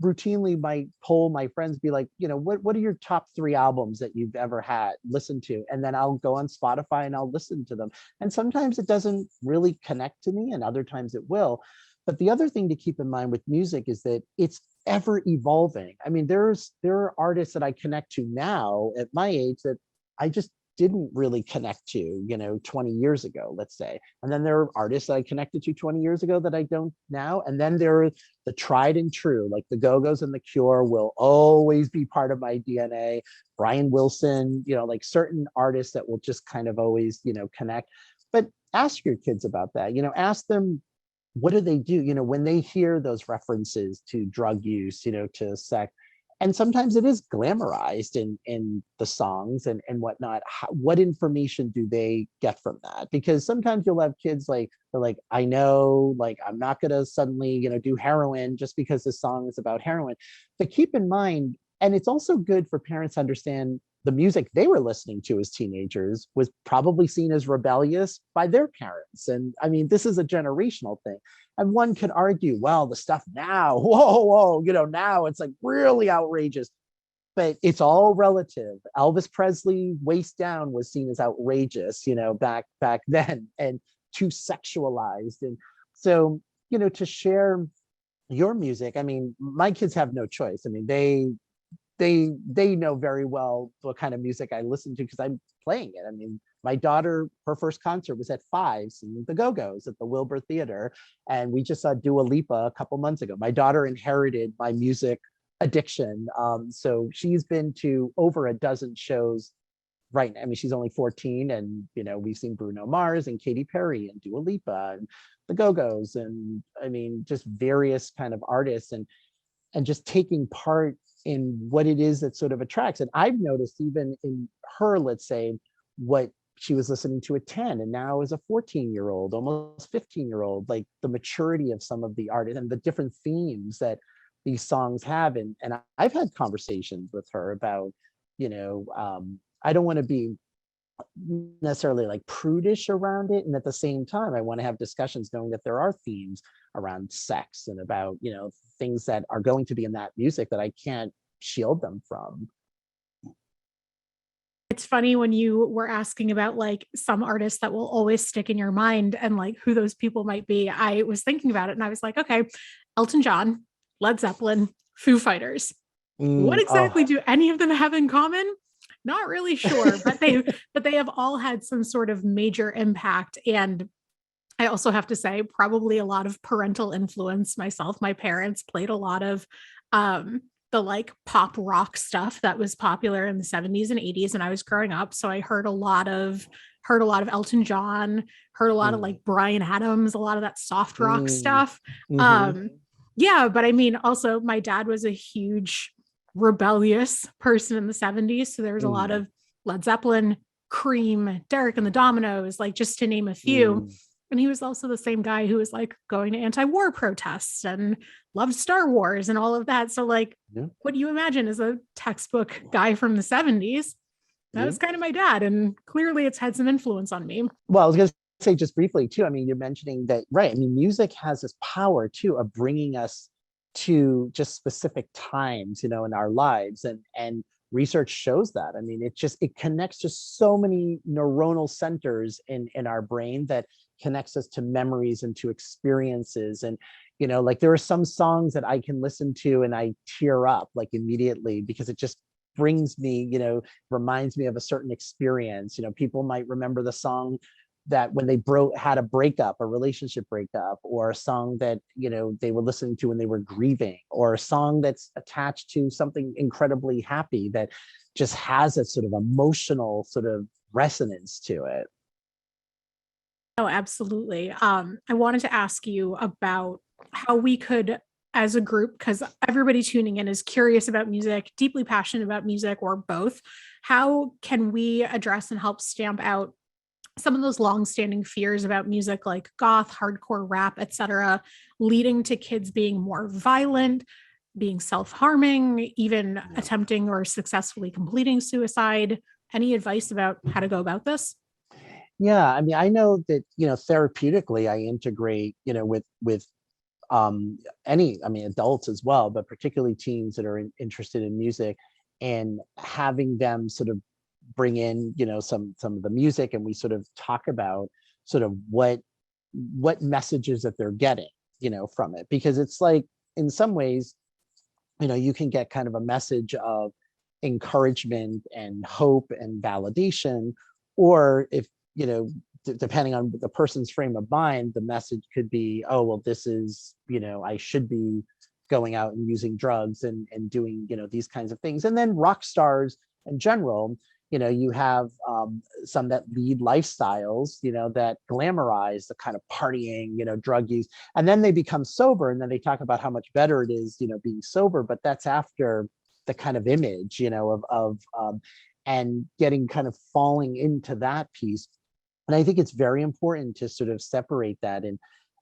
routinely might poll my friends, be like, what are your top 3 albums that you've ever had listened to? And then I'll go on Spotify and I'll listen to them. And sometimes it doesn't really connect to me, and other times it will. But the other thing to keep in mind with music is that it's ever evolving. I mean, there are artists that I connect to now at my age that I just didn't really connect to, 20 years ago, let's say. And then there are artists that I connected to 20 years ago that I don't now. And then there are the tried and true, like the Go-Go's and the Cure will always be part of my DNA. Brian Wilson, like certain artists that will just kind of always, connect. But ask your kids about that, ask them, what do they do, when they hear those references to drug use, to sex? And sometimes it is glamorized in the songs and whatnot. What information do they get from that? Because sometimes you'll have kids like, they're like, I know, like, I'm not going to suddenly, do heroin just because the song is about heroin. But keep in mind, and it's also good for parents to understand, the music they were listening to as teenagers was probably seen as rebellious by their parents. And I mean, this is a generational thing. And one could argue, well, the stuff now, whoa, now it's like really outrageous. But it's all relative. Elvis Presley, waist down, was seen as outrageous, back then, and too sexualized. And so, to share your music, I mean, my kids have no choice. I mean, they know very well what kind of music I listen to because I'm playing it. I mean, my daughter, her first concert was at 5, seeing the Go-Go's at the Wilbur Theater, and we just saw Dua Lipa a couple months ago. My daughter inherited my music addiction, so she's been to over a dozen shows. Right now, I mean, she's only 14, and we've seen Bruno Mars and Katy Perry and Dua Lipa and the Go-Go's, and I mean, just various kind of artists, and just taking part in what it is that sort of attracts. And I've noticed even in her, let's say, what she was listening to at 10, and now as a 14-year-old, almost 15-year-old, like the maturity of some of the artists and the different themes that these songs have. And I've had conversations with her about, I don't want to be necessarily like prudish around it, and at the same time I want to have discussions knowing that there are themes around sex and about things that are going to be in that music that I can't shield them from. It's funny when you were asking about like some artists that will always stick in your mind and like who those people might be. I was thinking about it and I was like, okay, Elton John, Led Zeppelin, Foo Fighters. What exactly do any of them have in common? Not really sure, but they have all had some sort of major impact. And I also have to say, probably a lot of parental influence myself. My parents played a lot of the like pop rock stuff that was popular in the 70s and 80s when I was growing up. So I heard a lot of Elton John, heard a lot of like Bryan Adams, a lot of that soft rock stuff. Yeah, but I mean, also my dad was a huge rebellious person in the 70s. So there was a lot of Led Zeppelin, Cream, Derek and the Dominoes, like just to name a few. And he was also the same guy who was like going to anti-war protests and loved Star Wars and all of that. So like, Yeah. what do you imagine as a textbook guy from the 70s? That Yeah. was kind of my dad. And clearly it's had some influence on me. Well, I was going to say just briefly too. I mean, you're mentioning that, right? I mean, music has this power too of bringing us to just specific times, in our lives, and research shows that. I mean, it connects to so many neuronal centers in our brain that connects us to memories and to experiences. And like there are some songs that I can listen to and I tear up like immediately because it just brings me, reminds me of a certain experience. People might remember the song that when they had a breakup, a relationship breakup, or a song that they were listening to when they were grieving, or a song that's attached to something incredibly happy that just has a sort of emotional sort of resonance to it. Oh, absolutely. I wanted to ask you about how we could, as a group, because everybody tuning in is curious about music, deeply passionate about music, or both. How can we address and help stamp out some of those long-standing fears about music like goth, hardcore rap, etc., leading to kids being more violent, being self-harming, even attempting or successfully completing suicide? Any advice about how to go about this? Yeah, I mean, I know that therapeutically I integrate with any, I mean, adults as well, but particularly teens that are interested in music, and having them sort of bring in some of the music, and we sort of talk about sort of what messages that they're getting from it, because it's like in some ways you can get kind of a message of encouragement and hope and validation, or if depending on the person's frame of mind, the message could be, oh well, this is I should be going out and using drugs and doing these kinds of things. And then rock stars in general, you have some that lead lifestyles that glamorize the kind of partying, drug use, and then they become sober, and then they talk about how much better it is being sober, but that's after the kind of image of and getting kind of falling into that piece. And I think it's very important to sort of separate that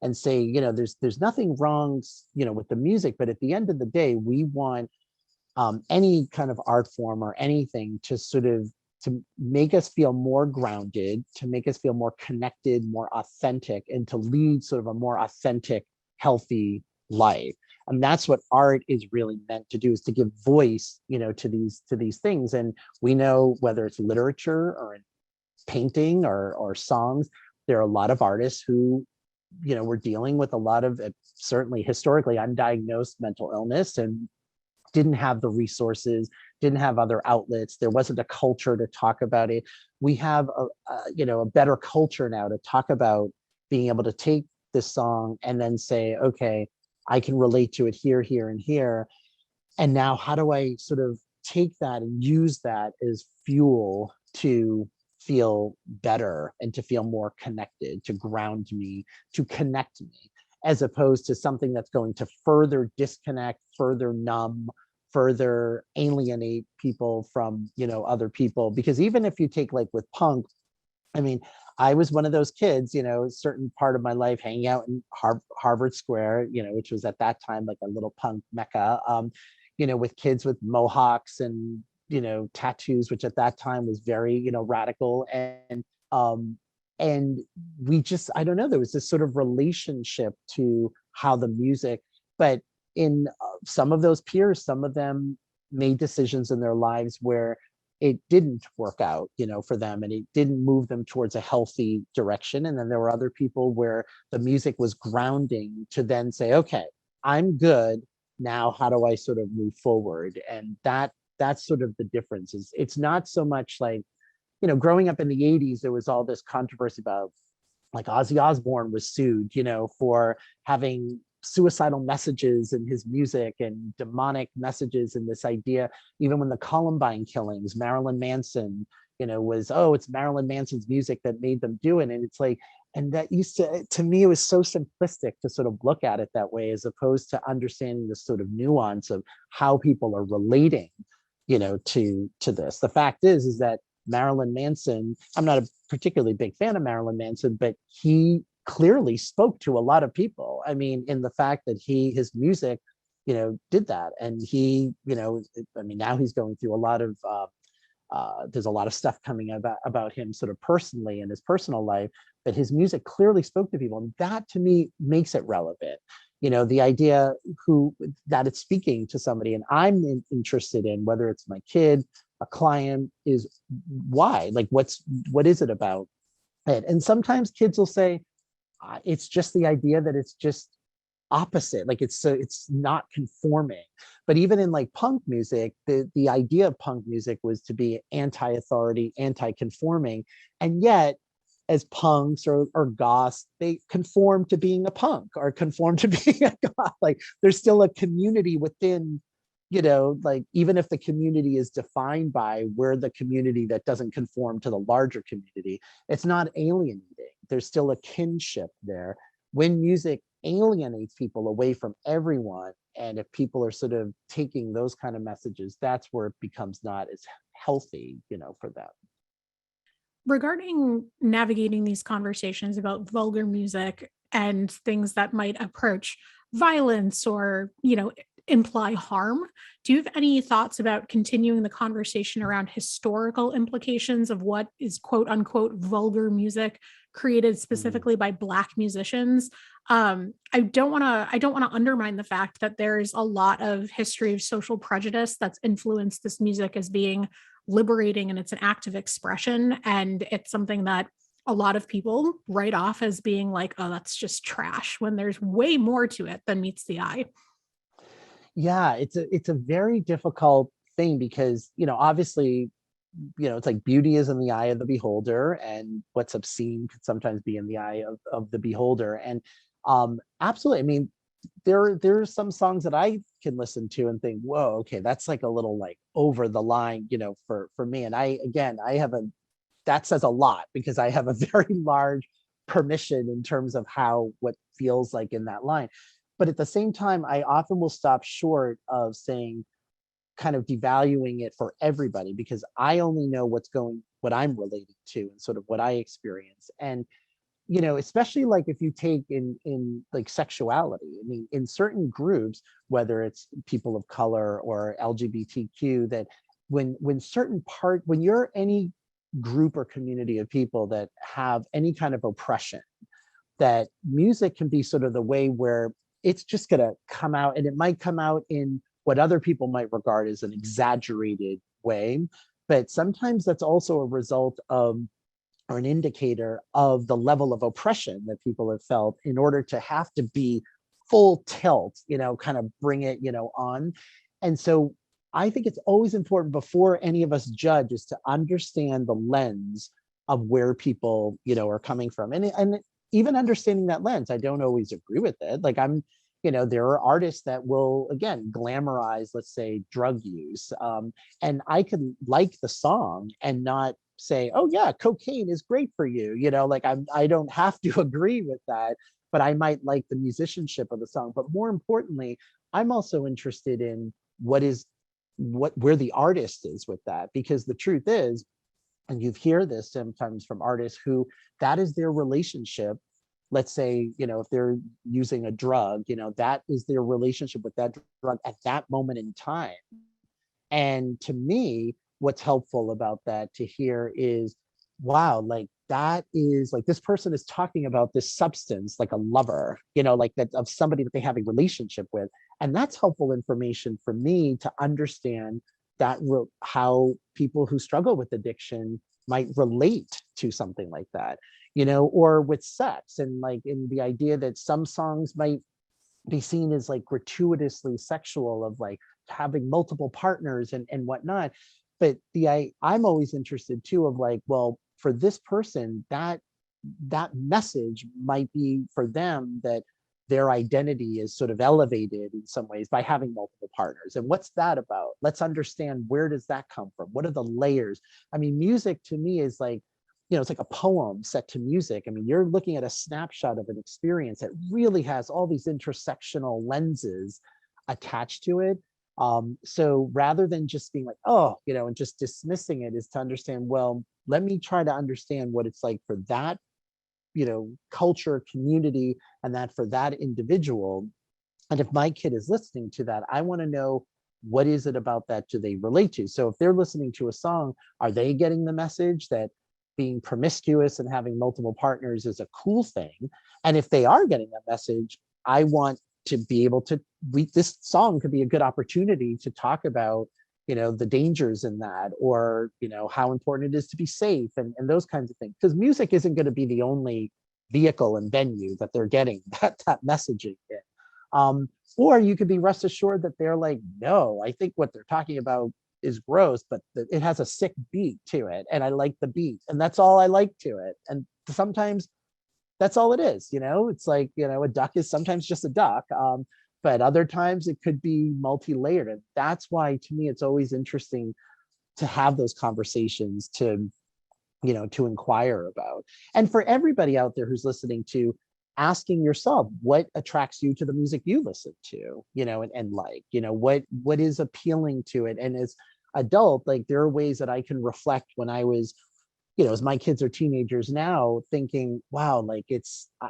and say, there's nothing wrong with the music, but at the end of the day, we want any kind of art form or anything to sort of to make us feel more grounded, to make us feel more connected, more authentic, and to lead sort of a more authentic, healthy life. And that's what art is really meant to do, is to give voice to these things. And we know, whether it's literature or in painting or songs, there are a lot of artists who were dealing with a lot of, certainly historically, undiagnosed mental illness, and didn't have the resources, didn't have other outlets. There wasn't a culture to talk about it. We have a better culture now to talk about being able to take this song and then say, okay, I can relate to it here, here, and here. And now how do I sort of take that and use that as fuel to feel better and to feel more connected, to ground me, to connect me, as opposed to something that's going to further disconnect, further numb, further alienate people from other people. Because even if you take, like, with punk, I mean, I was one of those kids, a certain part of my life hanging out in Harvard Square, which was at that time like a little punk mecca, with kids with mohawks and tattoos, which at that time was very radical. Um and we just, I don't know, there was this sort of relationship to how the music, but in some of those peers, some of them made decisions in their lives where it didn't work out for them, and it didn't move them towards a healthy direction. And then there were other people where the music was grounding to then say, okay, I'm good now, how do I sort of move forward? And that's sort of the difference. Is it's not so much like, growing up in the 80s, there was all this controversy about, like, Ozzy Osbourne was sued, for having suicidal messages in his music and demonic messages, and this idea, even when the Columbine killings, Marilyn Manson, was, oh, it's Marilyn Manson's music that made them do it. And it's like, and that used to me, it was so simplistic to sort of look at it that way, as opposed to understanding the sort of nuance of how people are relating, to this. The fact is that Marilyn Manson, I'm not a particularly big fan of Marilyn Manson, but he clearly spoke to a lot of people. I mean, in the fact that his music, did that. And he, I mean, now he's going through a lot of, there's a lot of stuff coming about him sort of personally in his personal life, but his music clearly spoke to people. And that to me makes it relevant. The idea that it's speaking to somebody, and I'm interested in, whether it's my kid, a client, is why, like, what is it about it? And sometimes kids will say, it's just the idea that it's just opposite, like it's not conforming. But even in like punk music, the idea of punk music was to be anti-authority, anti-conforming, and yet as punks or goths, they conform to being a punk or conform to being a goth. Like there's still a community within, like even if the community is defined by where the community that doesn't conform to the larger community, it's not alienating. There's still a kinship there. When music alienates people away from everyone, and if people are sort of taking those kind of messages, that's where it becomes not as healthy, for them. Regarding navigating these conversations about vulgar music and things that might approach violence or, imply harm, do you have any thoughts about continuing the conversation around historical implications of what is quote unquote vulgar music created specifically by Black musicians? I don't want to undermine the fact that there's a lot of history of social prejudice that's influenced this music as being liberating, and it's an act of expression, and it's something that a lot of people write off as being like, oh, that's just trash, when there's way more to it than meets the eye. Yeah, it's a very difficult thing because, obviously, it's like beauty is in the eye of the beholder, and what's obscene could sometimes be in the eye of the beholder. And absolutely, I mean, there's some songs that I can listen to and think, whoa, okay, that's like a little like over the line, for me. And I have that says a lot because I have a very large permission in terms of what feels like in that line. But at the same time, I often will stop short of saying, kind of devaluing it for everybody, because I only know what I'm relating to and sort of what I experience. And especially like if you take in like sexuality, I mean, in certain groups, whether it's people of color or LGBTQ, that when you're any group or community of people that have any kind of oppression, that music can be sort of the way where it's just going to come out, and it might come out in what other people might regard as an exaggerated way. But sometimes that's also a result of, or an indicator of, the level of oppression that people have felt in order to have to be full tilt, kind of bring it, on. And so I think it's always important, before any of us judge, is to understand the lens of where people, are coming from. And even understanding that lens, I don't always agree with it. Like there are artists that will, again, glamorize, let's say, drug use. And I can like the song and not say, oh yeah, cocaine is great for you. Like I don't have to agree with that, but I might like the musicianship of the song. But more importantly, I'm also interested in where the artist is with that, because the truth is, and you hear this sometimes from artists who that is their relationship. Let's say, if they're using a drug, that is their relationship with that drug at that moment in time. And to me, what's helpful about that to hear is, wow, like that is like, this person is talking about this substance like a lover, like that, of somebody that they have a relationship with. And that's helpful information for me to understand that how people who struggle with addiction might relate to something like that, or with sex, and like in the idea that some songs might be seen as like gratuitously sexual, of like having multiple partners and whatnot. But I'm always interested too, of like, well, for this person, that message might be for them that their identity is sort of elevated in some ways by having multiple partners. And what's that about? Let's understand, where does that come from? What are the layers? I mean, music to me is like, it's like a poem set to music. I mean, you're looking at a snapshot of an experience that really has all these intersectional lenses attached to it. So rather than just being like, oh, and just dismissing it, is to understand, well, let me try to understand what it's like for that culture, community, and that for that individual. And if my kid is listening to that, I want to know, what is it about that do they relate to? So if they're listening to a song, are they getting the message that being promiscuous and having multiple partners is a cool thing? And if they are getting that message, I want to be able to, this song could be a good opportunity to talk about, the dangers in that, or, how important it is to be safe, and those kinds of things. Because music isn't going to be the only vehicle and venue that they're getting that messaging in. Or you could be rest assured that they're like, no, I think what they're talking about is gross, but it has a sick beat to it, and I like the beat, and that's all I like to it. And sometimes that's all it is. It's like, a duck is sometimes just a duck, but other times it could be multi-layered. And that's why, to me, it's always interesting to have those conversations, to inquire about. And for everybody out there who's listening, to asking yourself, what attracts you to the music you listen to, and like, what is appealing to it. And as adult, like, there are ways that I can reflect when I was, as my kids are teenagers now, thinking, wow, like,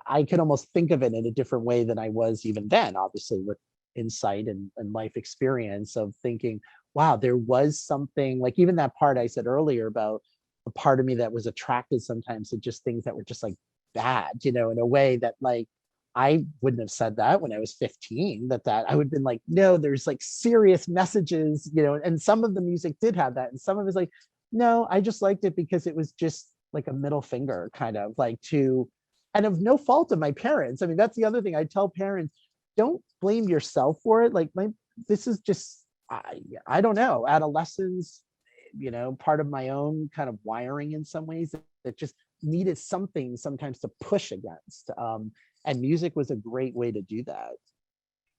I could almost think of it in a different way than I was even then, obviously with insight and life experience, of thinking, wow, there was something, like, even that part I said earlier about a part of me that was attracted sometimes to just things that were just like bad, in a way that, like, I wouldn't have said that when I was 15, that I would have been like, no, there's like serious messages, and some of the music did have that. And some of it's like, no, I just liked it because it was just like a middle finger, kind of like, and of no fault of my parents. I mean, that's the other thing I tell parents: don't blame yourself for it. Like, this is just, I don't know, adolescence, part of my own kind of wiring in some ways, that just needed something sometimes to push against. And music was a great way to do that.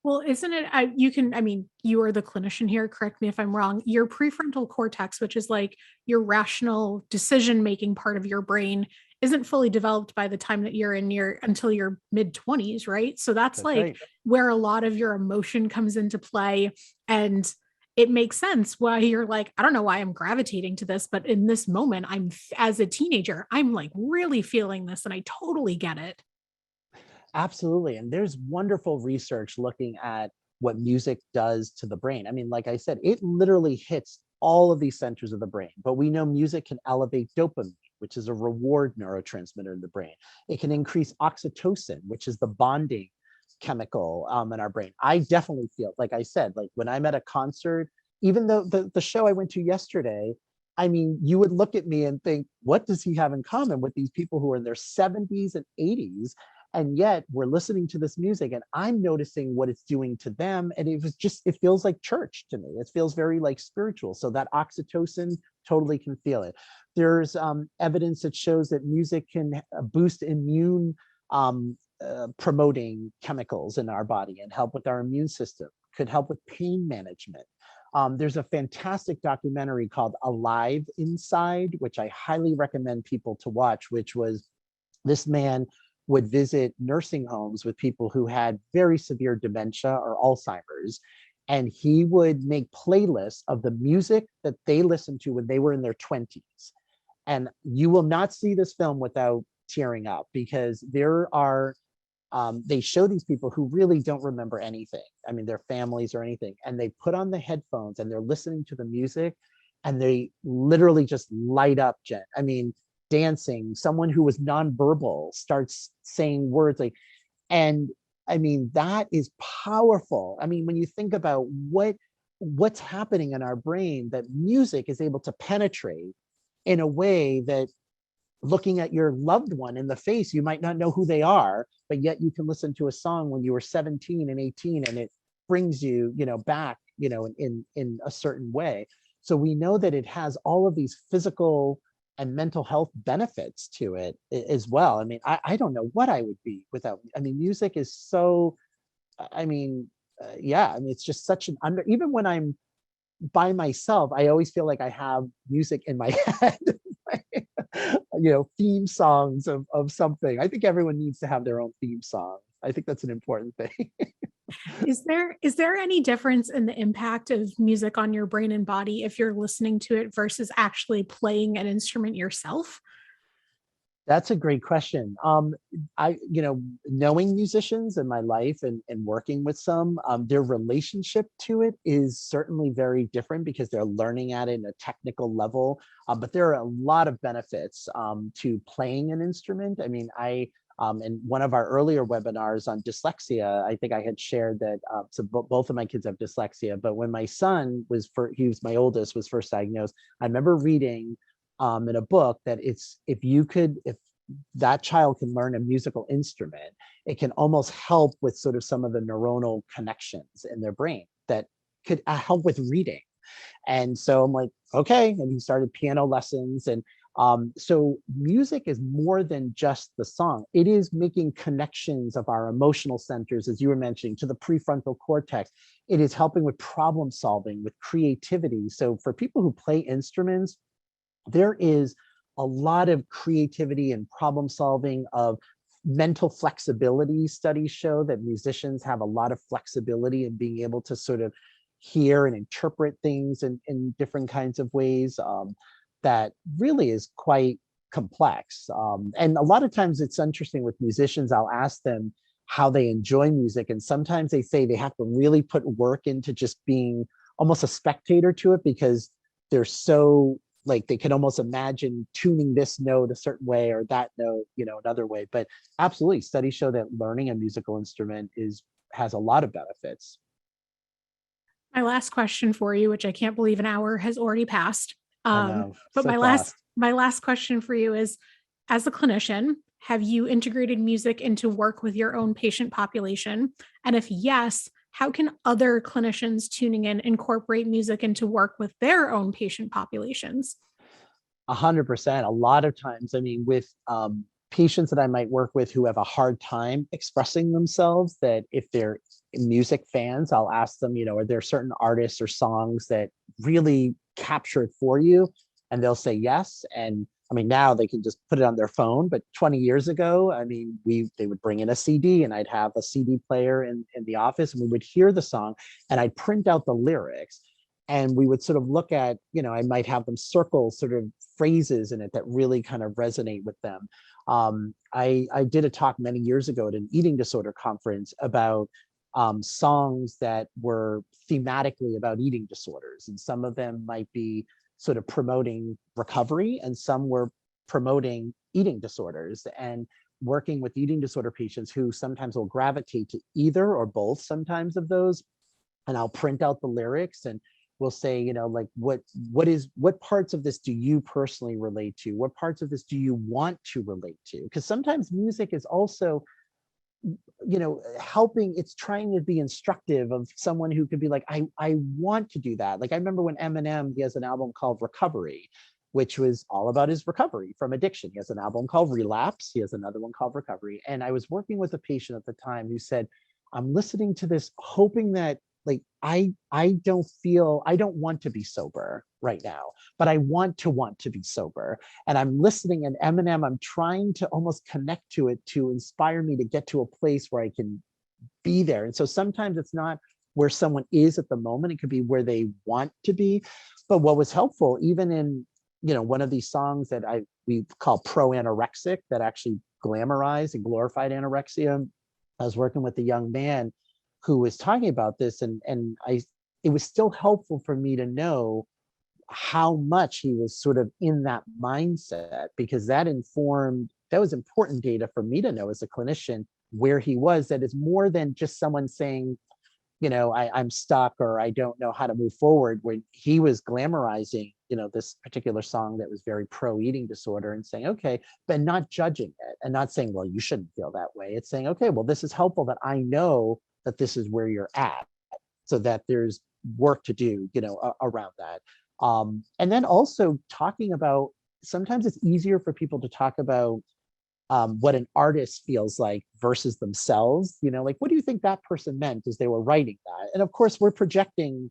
Well, isn't it, you are the clinician here, correct me if I'm wrong. Your prefrontal cortex, which is like your rational decision-making part of your brain, isn't fully developed by the time that you're until your mid-20s, right? So that's like right. where a lot of your emotion comes into play. And it makes sense why you're like, I don't know why I'm gravitating to this, but in this moment, as a teenager, I'm like really feeling this, and I totally get it. Absolutely. And there's wonderful research looking at what music does to the brain. I mean, like I said, it literally hits all of these centers of the brain, but we know music can elevate dopamine, which is a reward neurotransmitter in the brain. It can increase oxytocin, which is the bonding chemical in our brain. I definitely feel, like I said, like when I'm at a concert, even though the show I went to yesterday, I mean, you would look at me and think, what does he have in common with these people who are in their 70s and 80s? And yet we're listening to this music, and I'm noticing what it's doing to them. And it feels like church to me. It feels very like spiritual. So that oxytocin, totally can feel it. There's evidence that shows that music can boost immune promoting chemicals in our body and help with our immune system, could help with pain management. There's a fantastic documentary called Alive Inside, which I highly recommend people to watch, which was, this man would visit nursing homes with people who had very severe dementia or Alzheimer's. And he would make playlists of the music that they listened to when they were in their 20s. And you will not see this film without tearing up, because they show these people who really don't remember anything. I mean, their families or anything. And they put on the headphones and they're listening to the music, and they literally just light up, Jen. I mean, dancing, someone who was nonverbal starts saying words like, and I mean, that is powerful. I mean, when you think about what's happening in our brain, that music is able to penetrate in a way that, looking at your loved one in the face, you might not know who they are, but yet you can listen to a song when you were 17 and 18, and it brings you, back, in a certain way. So we know that it has all of these physical and mental health benefits to it as well. I mean, I don't know what I would be without, I mean, music is so, I mean, yeah, I mean, it's just such even when I'm by myself, I always feel like I have music in my head, theme songs of something. I think everyone needs to have their own theme song. I think that's an important thing. Is there any difference in the impact of music on your brain and body if you're listening to it versus actually playing an instrument yourself? That's a great question. Knowing musicians in my life and working with some, their relationship to it is certainly very different because they're learning at it in a technical level. But there are a lot of benefits to playing an instrument. I mean, in one of our earlier webinars on dyslexia, I think I had shared that. Both of my kids have dyslexia, but when my son he was my oldest, was first diagnosed, I remember reading in a book that if that child can learn a musical instrument, it can almost help with sort of some of the neuronal connections in their brain that could help with reading. And so I'm like, okay. And he started piano lessons. And so music is more than just the song. It is making connections of our emotional centers, as you were mentioning, to the prefrontal cortex. It is helping with problem solving, with creativity. So for people who play instruments, there is a lot of creativity and problem solving, of mental flexibility. Studies show that musicians have a lot of flexibility in being able to sort of hear and interpret things in different kinds of ways, that really is quite complex. And a lot of times it's interesting with musicians, I'll ask them how they enjoy music. And sometimes they say they have to really put work into just being almost a spectator to it, because they're so, like, they can almost imagine tuning this note a certain way or that note, another way. But absolutely, studies show that learning a musical instrument has a lot of benefits. My last question for you, which I can't believe an hour has already passed. I know, But so fast. my last question for you is, as a clinician, have you integrated music into work with your own patient population? And if yes, how can other clinicians tuning in incorporate music into work with their own patient populations? 100%. A lot of times, I mean, with patients that I might work with who have a hard time expressing themselves, that if they're music fans, I'll ask them, are there certain artists or songs that really capture it for you? And they'll say yes. And I mean, now they can just put it on their phone, but 20 years ago, I mean, they would bring in a CD, and I'd have a CD player in the office, and we would hear the song, and I'd print out the lyrics, and we would sort of look at, I might have them circle sort of phrases in it that really kind of resonate with them. I did a talk many years ago at an eating disorder conference about songs that were thematically about eating disorders, and some of them might be sort of promoting recovery, and some were promoting eating disorders, and working with eating disorder patients who sometimes will gravitate to either or both sometimes of those. And I'll print out the lyrics, and we'll say, like, what parts of this do you personally relate to? What parts of this do you want to relate to? Because sometimes music is also, helping, it's trying to be instructive of someone who could be like, I want to do that. Like, I remember when Eminem, he has an album called Recovery, which was all about his recovery from addiction. He has an album called Relapse. He has another one called Recovery. And I was working with a patient at the time who said, I'm listening to this hoping that, like, I don't want to be sober right now, but I want to be sober. And I'm listening, and Eminem, I'm trying to almost connect to it to inspire me to get to a place where I can be there. And so sometimes it's not where someone is at the moment, it could be where they want to be. But what was helpful, even in, one of these songs that we call pro anorexic, that actually glamorized and glorified anorexia, I was working with a young man who was talking about this, and it was still helpful for me to know how much he was sort of in that mindset, because that was important data for me to know as a clinician where he was. That is more than just someone saying, I'm stuck, or I don't know how to move forward, when he was glamorizing, this particular song that was very pro eating disorder, and saying, okay, but not judging it, and not saying, well, you shouldn't feel that way. It's saying, okay, well, this is helpful that I know that this is where you're at, so that there's work to do, around that. And then also talking about, sometimes it's easier for people to talk about what an artist feels like versus themselves. Like, what do you think that person meant as they were writing that? And of course, we're projecting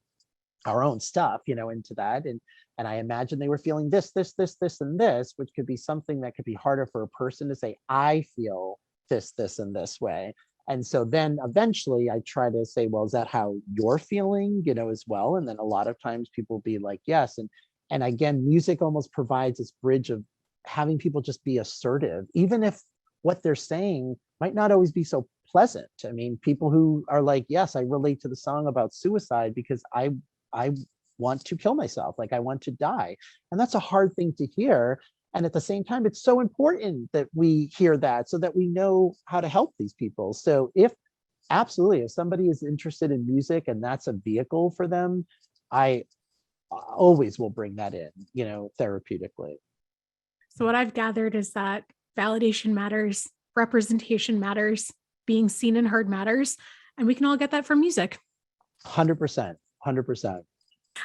our own stuff, into that. And I imagine they were feeling this, and this, which could be something that could be harder for a person to say, I feel this, and this way. And so then eventually I try to say, well, is that how you're feeling, as well? And then a lot of times people will be like, yes. And again, music almost provides this bridge of having people just be assertive, even if what they're saying might not always be so pleasant. I mean, people who are like, yes, I relate to the song about suicide because I want to kill myself, like I want to die. And that's a hard thing to hear. And at the same time, it's so important that we hear that so that we know how to help these people. So if absolutely, if somebody is interested in music and that's a vehicle for them, I always will bring that in, therapeutically. So what I've gathered is that validation matters, representation matters, being seen and heard matters, and we can all get that from music. 100%, 100%.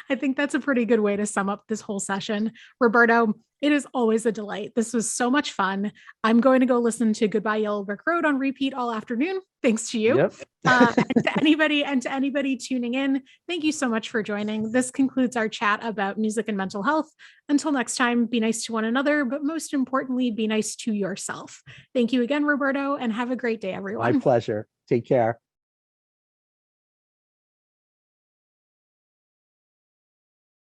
I think that's a pretty good way to sum up this whole session. Roberto, it is always a delight. This was so much fun. I'm going to go listen to Goodbye Yellow Brick Road on repeat all afternoon. Thanks to you. Yep. And to anybody tuning in, thank you so much for joining. This concludes our chat about music and mental health. Until next time, be nice to one another, but most importantly, be nice to yourself. Thank you again, Roberto, and have a great day, everyone. My pleasure. Take care.